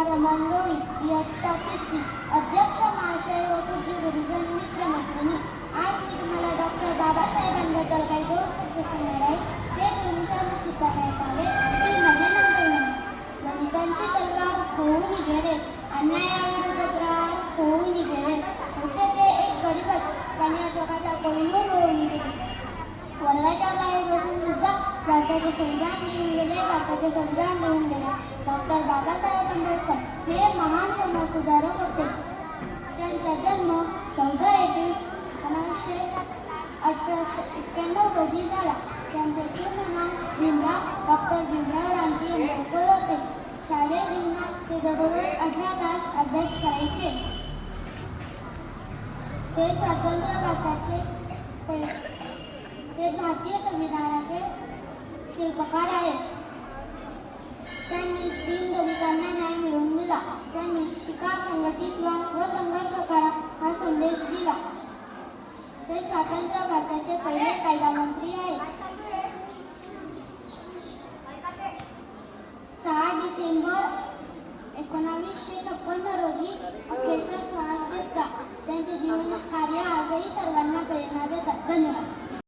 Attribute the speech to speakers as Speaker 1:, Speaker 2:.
Speaker 1: रमांगोळी इयत्ता तिसरी. अध्यक्ष महाशय व पूज्य गुरुजन मित्रमैत्रिणी, आज मी तुम्हाला डॉक्टर बाबासाहेबांबद्दल काही दोन शब्द सांगणार आहे. ते तुमच्या मुखात ऐकावे अशी माझी नम्र. दलितांची तलवार होऊन गेले, अन्यायाविरुद्ध प्रहार होऊन गेले. होते ते एक गरीबच, पण या जगाचा कोहिनूर होऊन गेले. वर्गाच्या बाहेर बसून सुद्धा भारताचे संविधान लिहून गेले, भारताचे संविधान लिहून गेले. डॉक्टर बाबासाहेब आंबेडकर हे महान समाजसुधारक होते. त्यांचा जन्म 14 एप्रिल 1891 रोजी झाला. त्यांचे पूर्ण नाव भीमराव डॉक्टर भीमराव रामजी आंबेडकर होते. शालेय जीवनात ते दररोज 18 तास अभ्यास करायचे. ते स्वतंत्र भारताचे ते भारतीय संविधानाचे शिल्पकार आहेत. त्यांनी दीनदलितांना न्याय मिळवून दिला. त्यांनी शिका, संघटित व्हा व संघर्ष करा हा संदेश दिला. ते स्वतंत्र भारताचे पहिले कायदा मंत्री आहेत.